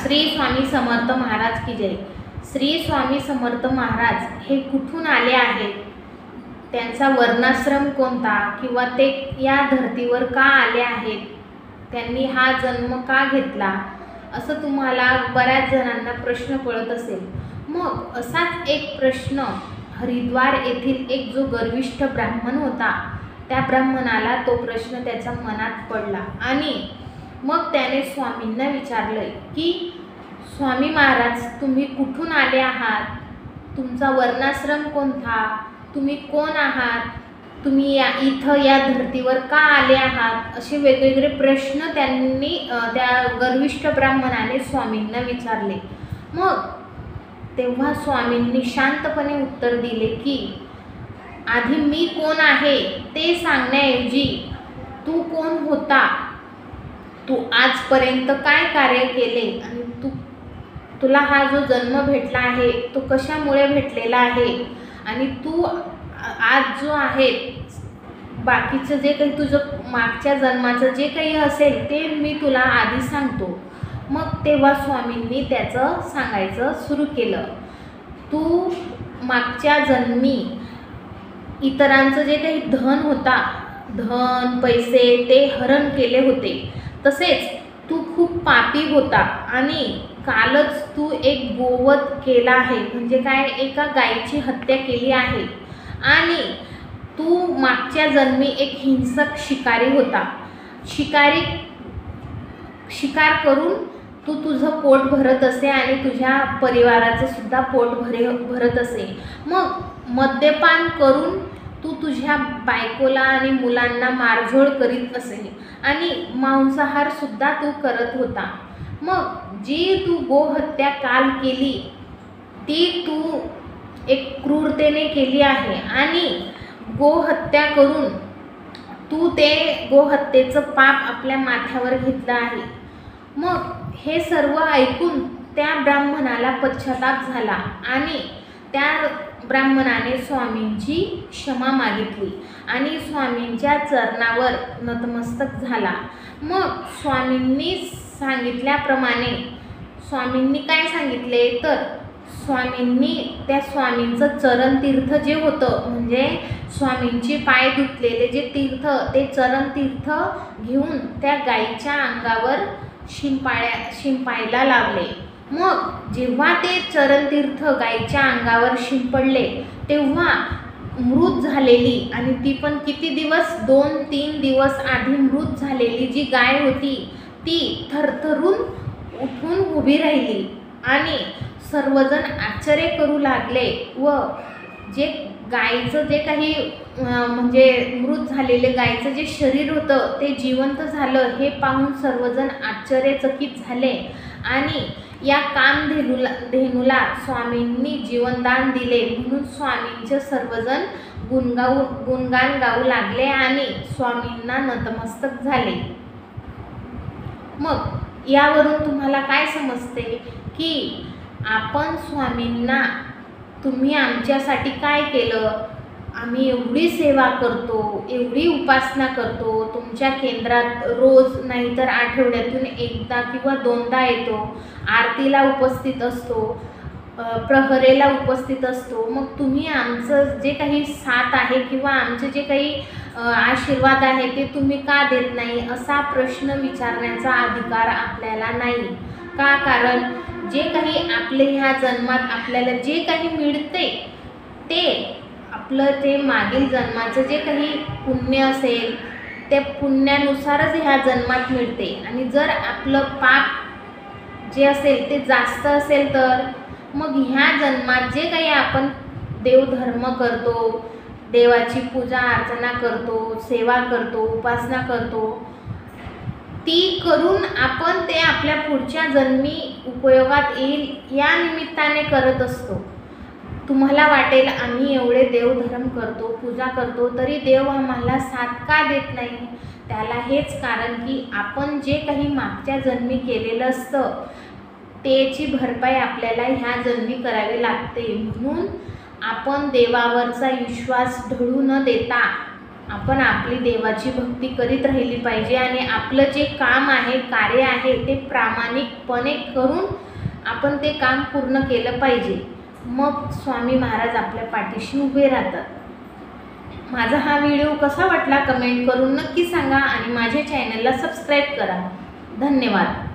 श्री स्वामी समर्थ महाराज की जय। श्री स्वामी समर्थ महाराज हे कुठून आले आहेत, त्यांचा वर्णाश्रम कोणता किंवा ते या धर्तीवर का आले आहेत, त्यांनी हा जन्म का घेतला, असं तुम्हाला बऱ्याच जणांना प्रश्न पडत असेल। मग असाच एक प्रश्न हरिद्वार येथील एक जो गर्विष्ठ ब्राह्मण होता, त्या ब्राह्मणाला तो प्रश्न त्याच्या मनात पडला आणि मग त्याने स्वामींना विचारले की स्वामी महाराज, तुम्ही कुठून आले आहात, तुमचा वर्णाश्रम कोणता, तुम्ही कोण आहात, तुम्ही या धर्तीवर का आले आहात, असे वेगवेगळे प्रश्न त्यांनी त्या गर्विष्ठ ब्राह्मणाने स्वामींना विचारले। मग तेव्हा स्वामींनी शांतपणे उत्तर दिले की आधी मी कोण आहे ते सांगण्याऐवजी तू कोण होता, तू आजपर्यंत काय कार्य केले आणि तुला हा जो जन्म भेटला आहे तो कशामुळे भेटलेला आहे, आणि तू आज जो आहे बाकीचं जे काही तुझं मागच्या जन्माचं जे काही असेल ते मी तुला आधी सांगतो। मग तेव्हा स्वामींनी त्याचं सांगायचं सुरू केलं। तू मागच्या जन्मी इतरांचं जे काही धन होता, धन पैसे ते हरण केले होते, तसेच तू खूप पापी होता आणि कालच तू एक गोवध केला आहे, म्हणजे काय, एका गायीची हत्या केली आहे, आणि तू मागच्या जन्मी एक हिंसक शिकारी होता, शिकार करून तू तुझं पोट भरत असे आणि तुझ्या परिवाराचं सुद्धा पोट भरत असे। मग मद्यपान करून तू तुझ्या बायकोला आणि मुलांना मारझोड करीत असे आणि मांसाहार सुद्धा तू करत होता। मग जी तू गोहत्या काल केली ती तू एक क्रूरतेने केली आहे आणि गोहत्या करून तू ते गोहत्येचं पाप आपल्या माथ्यावर घेतलं आहे। मग हे सर्व ऐकून त्या ब्राह्मणाला पश्चाताप झाला आणि त्या ब्राह्मणाने स्वामींची क्षमा मागितली आणि स्वामींच्या चरणावर नतमस्तक झाला। मग स्वामींनी सांगितल्याप्रमाणे स्वामींनी काय सांगितले तर स्वामींनी त्या स्वामींचं चरणतीर्थ जे होतं, म्हणजे स्वामींचे पाय धुतलेले जे तीर्थ, ते चरणतीर्थ घेऊन त्या गायीच्या अंगावर शिंपायला लावले। मग जेव्हा ते चरणतीर्थ गायीच्या अंगावर शिंपडले तेव्हा मृत झालेली, आणि ती पण किती दिवस, 2-3 दिवस आधी मृत झालेली जी गाय होती ती थरथरून उठून उभी राहिली आणि सर्वजण आश्चर्य करू लागले व जे गायीचं जे काही म्हणजे मृत झालेले गायीचं जे शरीर होतं ते जिवंत झालं हे पाहून सर्वजण आश्चर्यचकित झाले आणि या कामधेनूला स्वामींनी जीवनदान दिले म्हणून स्वामींचे सर्वजण गुणगान गाऊ लागले आणि स्वामींना नतमस्तक झाले। मग यावरून तुम्हाला काय समजते की आपण स्वामींना, तुम्ही आमच्यासाठी काय केलं, आम्ही एवढी सेवा करतो, एवढी उपासना करतो, तुमच्या केंद्रात रोज नाही तर आठवड्यातून एकदा किंवा 2दा येतो, आरतीला उपस्थित असतो, प्रहरेला उपस्थित असतो, मग तुम्ही आमचं जे काही साथ आहे किंवा आमचे जे काही आशीर्वाद आहे ते तुम्ही का देत नाही, असा प्रश्न विचारण्याचा अधिकार आपल्याला नाही का? कारण जे काही आपले ह्या जन्मात आपल्याला जे काही मिळते ते आपलं ते मागील जन्माचं जे काही पुण्य असेल त्या पुण्यानुसारच ह्या जन्मात मिळते, आणि जर आपलं पाप जे असेल ते जास्त असेल तर मग ह्या जन्मात जे काही आपण देवधर्म करतो, देवाची पूजा अर्चना करतो, सेवा करतो, उपासना करतो, ती करून आपण ते आपल्या पुढच्या जन्मी उपयोगात येईल या निमित्ताने करत असतो। तुम्हाला वाटेल आम्ही एवढे देवधर्म करतो, पूजा करतो, तरी देव आम्हाला साथ का देत नाही, त्याला हेच कारण की आपण जे काही मागच्या जन्मी केलेलं असतं त्याची भरपाई आपल्याला ह्या जन्मी करावी लागते। म्हणून आपण देवावरचा विश्वास ढळू न देता आपण आपली देवाची भक्ती करीत राहिली पाहिजे आणि आपलं जे काम आहे, कार्य आहे ते प्रामाणिकपणे करून आपण ते काम पूर्ण केलं पाहिजे. मग स्वामी महाराज आपल्या पाठीशी उभे राहतात. माझा हा व्हिडिओ कसा वाटला कमेंट करून नक्की सांगा आणि माझ्या चॅनलला सबस्क्राईब करा. धन्यवाद.